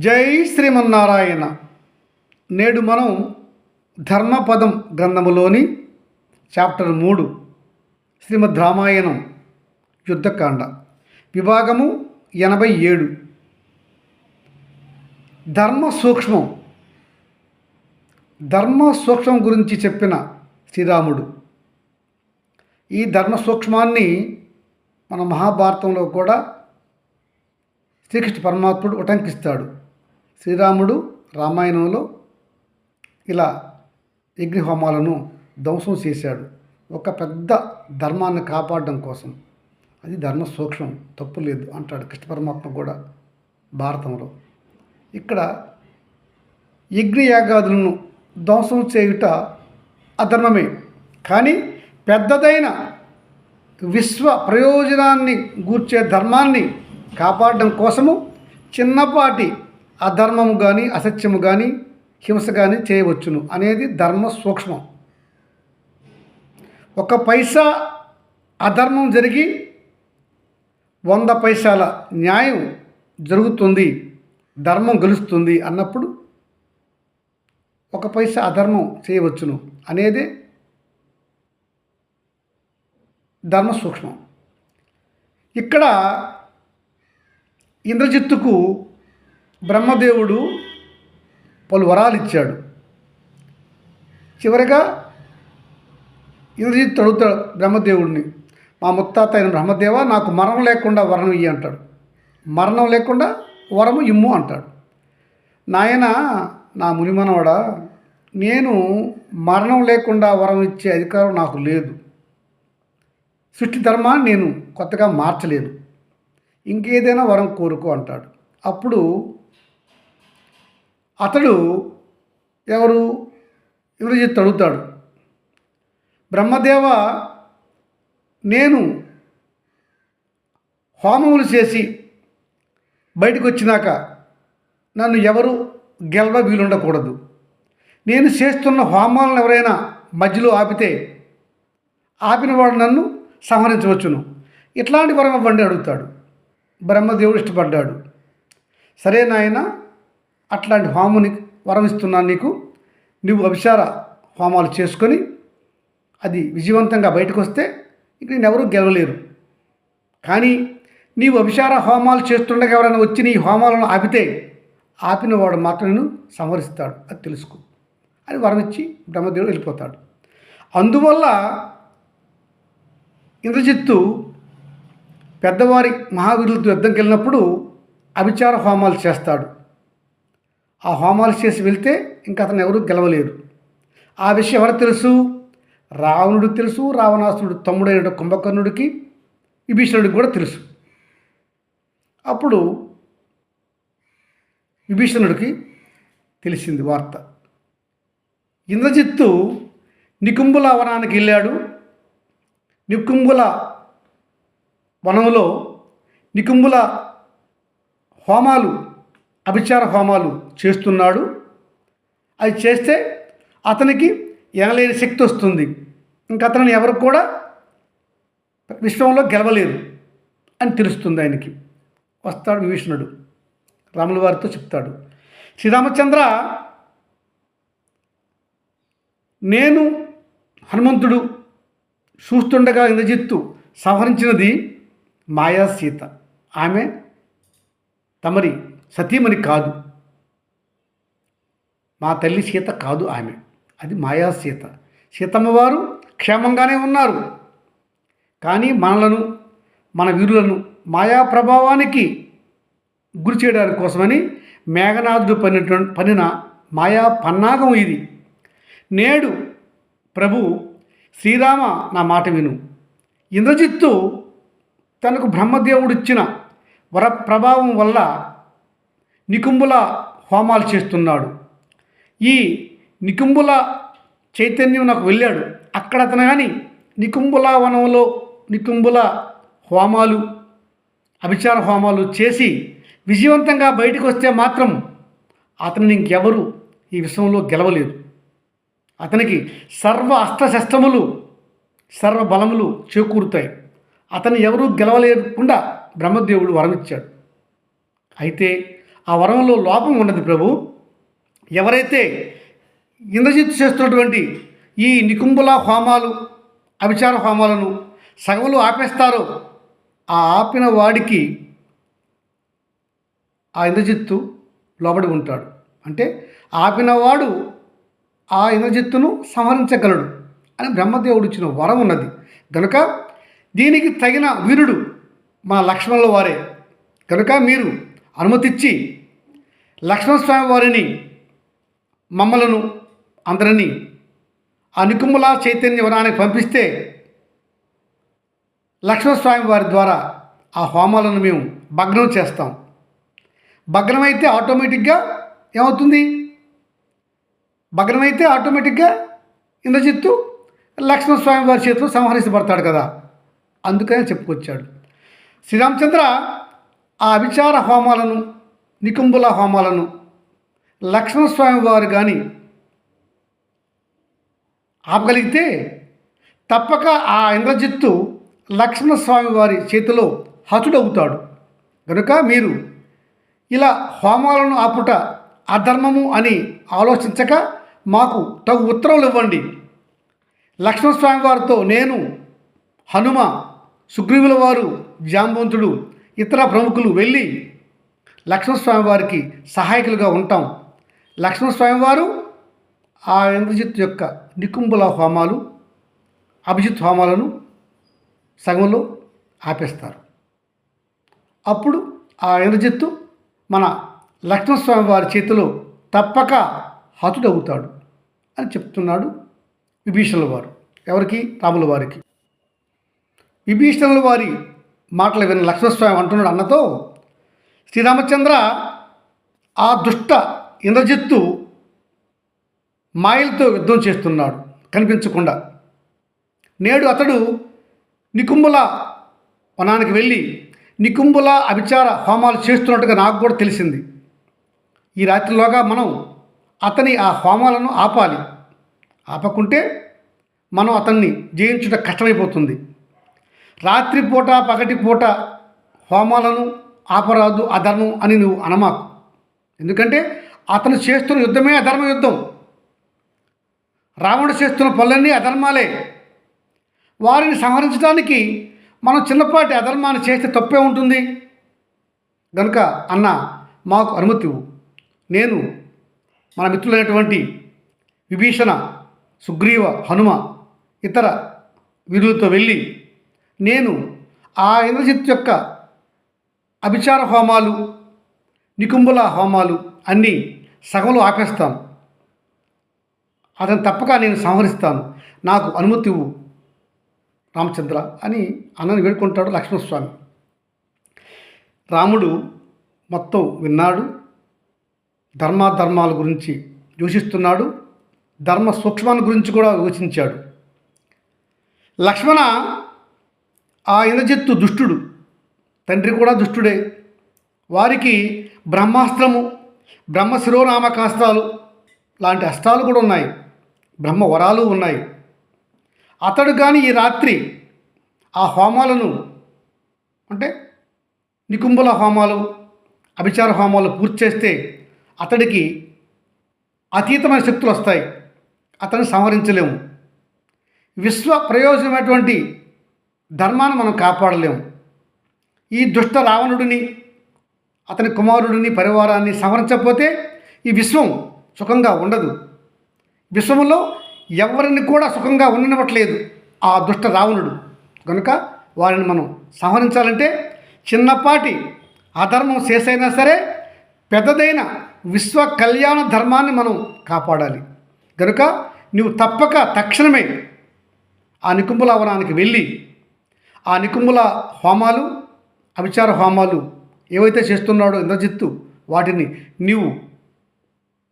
జై శ్రీమన్నారాయణ. నేడు మనం ధర్మపదం గ్రంథములోని చాప్టర్ 3 శ్రీమద్ రామాయణం యుద్ధకాండ విభాగము 87 ధర్మ సూక్ష్మం గురించి చెప్పిన శ్రీరాముడు. ఈ ధర్మ సూక్ష్మాన్ని మన మహాభారతంలో కూడా శ్రీకృష్ణ పరమాత్ముడు ఉటంకిస్తాడు. శ్రీరాముడు రామాయణంలో ఇలా యజ్ఞహోమాలను ధ్వంసం చేశాడు, ఒక పెద్ద ధర్మాన్ని కాపాడడం కోసం. అది ధర్మ సూక్ష్మం, తప్పు లేదు అంటాడు కృష్ణ పరమాత్మ కూడా భారతంలో. ఇక్కడ యజ్ఞయాగాదులను ధ్వంసం చేయుట అధర్మమే, కానీ పెద్దదైన విశ్వ ప్రయోజనాన్ని గూర్చే ధర్మాన్ని కాపాడడం కోసము చిన్నపాటి అధర్మము కానీ అసత్యము కానీ హింస కానీ చేయవచ్చును అనేది ధర్మ సూక్ష్మం. ఒక పైసా అధర్మం జరిగి 100 పైసల న్యాయం జరుగుతుంది, ధర్మం గెలుస్తుంది అన్నప్పుడు 1 పైసా అధర్మం చేయవచ్చును అనేది ధర్మ సూక్ష్మం. ఇక్కడ ఇంద్రజిత్తుకు బ్రహ్మదేవుడు పలు వరాలు ఇచ్చాడు. చివరిగా ఇంద్రజిత్తు అడుగుతాడు బ్రహ్మదేవుడిని, మా ముత్తాత అయిన బ్రహ్మదేవ, నాకు మరణం లేకుండా వరం ఇయ్యి అంటాడు. మరణం లేకుండా వరము ఇమ్ము అంటాడు. నాయన, నా మునిమనవాడా, నేను మరణం లేకుండా వరం ఇచ్చే అధికారం నాకు లేదు. సృష్టి ధర్మాన్ని నేను కొత్తగా మార్చలేను, ఇంకేదైనా వరం కోరుకో అంటాడు. అప్పుడు అతడు ఎవరు ఇంద్రజిత్తు అడుగుతాడు, బ్రహ్మదేవ, నేను హోమములు చేసి బయటకు వచ్చినాక నన్ను ఎవరు గెలవ వీలుండకూడదు. నేను చేస్తున్న హోమాలను ఎవరైనా మధ్యలో ఆపినవాడు నన్ను సంహరించవచ్చును, ఇట్లాంటి వరం ఇవ్వండి అడుగుతాడు. బ్రహ్మదేవుడు ఇష్టపడ్డాడు. సరే నాయన, అట్లాంటి హోముని వరం ఇస్తున్నాను నీకు. నువ్వు అభిషార హోమాలు చేసుకొని అది విజయవంతంగా బయటకు వస్తే ఇక నేను ఎవరూ గెలవలేరు. కానీ నీవు అభిషార హోమాలు చేస్తుండగా ఎవరైనా వచ్చి నీ హోమాలను ఆపినవాడు మాత్రం నేను సంహరిస్తాడు, అది తెలుసుకో అని వరం ఇచ్చి బ్రహ్మదేవుడు వెళ్ళిపోతాడు. అందువల్ల ఇంద్రజిత్తు పెద్దవారి మహావీరులతో యుద్ధంకి వెళ్ళినప్పుడు అభిచార హోమాలు చేస్తాడు. ఆ హోమాలు చేసి వెళ్తే ఇంకా అతను ఎవరు గెలవలేరు. ఆ విషయం ఎవరు తెలుసు? రావణుడికి తెలుసు, రావణాసురుడు తమ్ముడైన కుంభకర్ణుడికి, విభీషణుడికి కూడా తెలుసు. అప్పుడు విభీషణుడికి తెలిసింది వార్త. ఇంద్రజిత్తు నికుంభుల వనానికి వెళ్ళాడు. నికుంభుల వనంలో నికుంభుల హోమాలు, అభిచార హోమాలు చేస్తున్నాడు. అది చేస్తే అతనికి ఎనలేని శక్తి వస్తుంది, ఇంక అతనిని ఎవరు కూడా విశ్వంలో గెలవలేరు అని తెలుస్తుంది ఆయనకి. వస్తాడు విభీషణుడు, రాముల వారితో చెప్తాడు, శ్రీరామచంద్ర, నేను హనుమంతుడు చూస్తుండగా ఇంద్రజిత్తు సంహరించినది మాయా సీత. ఆమె తమరి సతీమణి కాదు, మా తల్లి సీత కాదు ఆమె, అది మాయా సీత. సీతమ్మ వారు క్షేమంగానే ఉన్నారు, కానీ మనలను, మన వీరులను మాయా ప్రభావానికి గురి చేయడానికి కోసమని మేఘనాథుడు పనిన మాయా పన్నాగం ఇది. నేడు ప్రభు శ్రీరామ, నా మాట విను. ఇంద్రజిత్తు తనకు బ్రహ్మదేవుడిచ్చిన వర ప్రభావం వల్ల నికుంభుల హోమాలు చేస్తున్నాడు. ఈ నికుంభుల చైతన్యం నాకు వెళ్ళాడు. అక్కడ అతను కానీ నికుంభుల వనంలో నికుంభుల హోమాలు, అభిచార హోమాలు చేసి విజయవంతంగా బయటకు వస్తే మాత్రం అతనిని ఇంకెవరు ఈ విశ్వంలో గెలవలేదు. అతనికి సర్వ అస్త్రశస్త్రములు, సర్వ బలములు చేకూరుతాయి. అతను ఎవరూ గెలవలేకుండా బ్రహ్మదేవుడు వరమిచ్చాడు. అయితే ఆ వరంలో లోపం ఉన్నది ప్రభు. ఎవరైతే ఇంద్రజిత్తు చేస్తున్నటువంటి ఈ నికుంభుల హోమాలు, అభిచార హోమాలను సగంలో ఆపేస్తారో ఆ ఆపిన వాడికి ఆ ఇంద్రజిత్తు లోబడి ఉంటాడు. అంటే ఆపినవాడు ఆ ఇంద్రజిత్తును సంహరించగలడు అని బ్రహ్మదేవుడు ఇచ్చిన వరం ఉన్నది. కనుక దీనికి తగిన వీరుడు మా లక్ష్మణుల వారే. కనుక మీరు అనుమతిచ్చి లక్ష్మణస్వామి వారిని, మమ్మలను అందరినీ ఆ నికుంభుల చైతన్య వనానికి పంపిస్తే లక్ష్మణస్వామి వారి ద్వారా ఆ హోమాలను మేము భగ్నం చేస్తాం. భగ్నమైతే ఆటోమేటిక్గా ఏమవుతుంది? భగ్నమైతే ఆటోమేటిక్గా ఇంద్రజిత్తు లక్ష్మణస్వామి వారి చేతిలో సంహరించబడతాడు కదా. అందుకనే చెప్పుకొచ్చాడు శ్రీరామచంద్ర. ఆ అభిచార హోమాలను, నికుంభుల హోమాలను లక్ష్మణస్వామి వారు కానీ ఆపగలిగితే తప్పక ఆ ఇంద్రజిత్తు లక్ష్మణస్వామి వారి చేతిలో హతుడవుతాడు. కనుక మీరు ఇలా హోమాలను ఆపుట అధర్మము అని ఆలోచించక మాకు తగు ఉత్తర్వులు ఇవ్వండి. లక్ష్మణస్వామి వారితో నేను, హనుమ, సుగ్రీవుల వారు, జాంబవంతుడు, ఇతర ప్రముఖులు వెళ్ళి లక్ష్మణస్వామి వారికి సహాయకులుగా ఉంటాం. లక్ష్మణస్వామి వారు ఆ ఇంద్రజిత్ యొక్క నికుంభుల హోమాలు, అభిజిత్ హోమాలను సగంలో ఆపేస్తారు. అప్పుడు ఆ ఇంద్రజిత్తు మన లక్ష్మణస్వామి వారి చేతిలో తప్పక హతుడవుతాడు అని చెప్తున్నాడు విభీషణుల వారు. ఎవరికి? రాముల వారికి. విభీషణుల వారి మాటలు విన్న లక్ష్మణస్వామి అంటున్నాడు అన్నతో, శ్రీరామచంద్ర, ఆ దుష్ట ఇంద్రజిత్తు మాయలతో యుద్ధం చేస్తున్నాడు కనిపించకుండా. నేడు అతడు నికుంభుల వనానికి వెళ్ళి నికుంభుల అభిచార హోమాలు చేస్తున్నట్టుగా నాకు కూడా తెలిసింది. ఈ రాత్రిలోగా మనం అతని ఆ హోమాలను ఆపాలి. ఆపకుంటే మనం అతన్ని జయించుట కష్టమైపోతుంది. రాత్రిపూట పగటిపూట హోమాలను ఆపరాదు, అధర్మం అని నువ్వు అనమాకు. ఎందుకంటే అతను చేస్తున్న యుద్ధమే అధర్మ యుద్ధం. రావణుడు చేస్తున్న పనులన్నీ అధర్మాలే. వారిని సంహరించడానికి మనం చిన్నపాటి అధర్మాన్ని చేస్తే తప్పే ఉంటుంది. కనుక అన్న మాకు అనుమతి ఇవ్వు. నేను మన మిత్రులైనటువంటి విభీషణ, సుగ్రీవ, హనుమ, ఇతర వీరులతో వెళ్ళి నేను ఆ ఇంద్రజిత్ యొక్క అభిచార హోమాలు, నికుంభుల హోమాలు అన్నీ సగంలో ఆపేస్తాను. అతను తప్పక నేను సంహరిస్తాను. నాకు అనుమతి ఇవ్వు రామచంద్ర అని అన్నని వేడుకుంటాడు లక్ష్మణస్వామి. రాముడు మొత్తం విన్నాడు. ధర్మాధర్మాల గురించి యోచిస్తున్నాడు. ధర్మ సూక్ష్మాన్ని గురించి కూడా యోచించాడు. లక్ష్మణ, ఆ ఇంద్రజిత్తు దుష్టుడు, తండ్రి కూడా దుష్టుడే. వారికి బ్రహ్మాస్త్రము, బ్రహ్మ శిరోనామకాస్త్రాలు లాంటి అస్త్రాలు కూడా ఉన్నాయి. బ్రహ్మ వరాలు ఉన్నాయి. అతడు కానీ ఈ రాత్రి ఆ హోమాలను, అంటే నికుంభుల హోమాలు, అభిచార హోమాలు పూర్తి చేస్తే అతడికి అతీతమైన శక్తులు వస్తాయి. అతన్ని సంహరించలేము. విశ్వ ప్రయోజనమైనటువంటి ధర్మాన్ని మనం కాపాడలేము. ఈ దుష్ట రావణుడిని, అతని కుమారుడిని, పరివారాన్ని సంహరించకపోతే ఈ విశ్వం సుఖంగా ఉండదు. విశ్వంలో ఎవరిని కూడా సుఖంగా ఉండనివ్వట్లేదు ఆ దుష్ట రావణుడు. కనుక వారిని మనం సంహరించాలంటే చిన్నపాటి అధర్మం చేసైనా సరే పెద్దదైన విశ్వ కళ్యాణ ధర్మాన్ని మనం కాపాడాలి. కనుక నువ్వు తప్పక తక్షణమే ఆ నికుంభుల వనానికి వెళ్ళి ఆ నికుంభుల హోమాలు, అభిచార హోమాలు ఏవైతే చేస్తున్నాడో ఇంద్రజిత్తు, వాటిని నీవు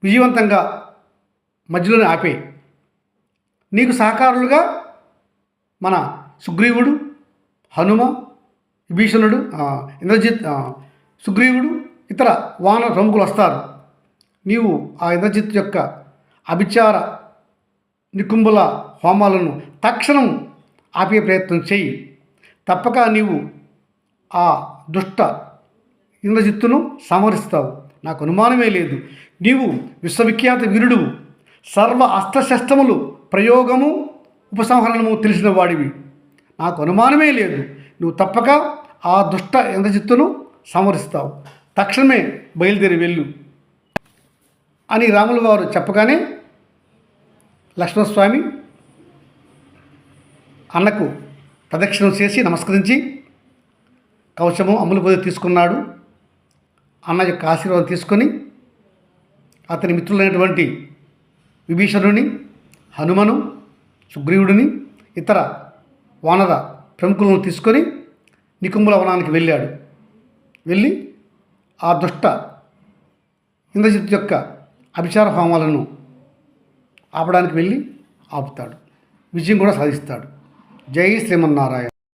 విజయవంతంగా మధ్యలోనే ఆపే. నీకు సహకారులుగా మన సుగ్రీవుడు, హనుమ, విభీషణుడు, ఇంద్రజిత్, సుగ్రీవుడు, ఇతర వానర ప్రముఖులు వస్తారు. నీవు ఆ ఇంద్రజిత్ యొక్క అభిచార నికుంభుల హోమాలను తక్షణం ఆపే ప్రయత్నం చెయ్యి. తప్పక నీవు ఆ దుష్ట ఇంద్రజిత్తును సంహరిస్తావు. నాకు అనుమానమే లేదు. నీవు విశ్వవిఖ్యాత వీరుడువు, సర్వ అస్త్రశస్త్రములు ప్రయోగము ఉపసంహరణము తెలిసిన వాడివి. నాకు అనుమానమే లేదు. నువ్వు తప్పక ఆ దుష్ట ఇంద్రజిత్తును సంహరిస్తావు. తక్షణమే బయలుదేరి వెళ్ళు అని రాముల వారు చెప్పగానే లక్ష్మణస్వామి అన్నకు ప్రదక్షిణం చేసి నమస్కరించి కవచము అమ్ములు పొంది తీసుకున్నాడు. అన్న యొక్క ఆశీర్వాదం తీసుకొని అతని మిత్రులైనటువంటి విభీషణుని, హనుమను, సుగ్రీవుడిని, ఇతర వానర ప్రముఖులను తీసుకొని నికుంభల వనానికి వెళ్ళాడు. వెళ్ళి ఆ దుష్ట ఇంద్రజిత్ యొక్క అభిచార హోమాలను ఆపడానికి వెళ్ళి ఆపుతాడు. విజయం కూడా సాధిస్తాడు. జై శ్రీమన్నారాయణ.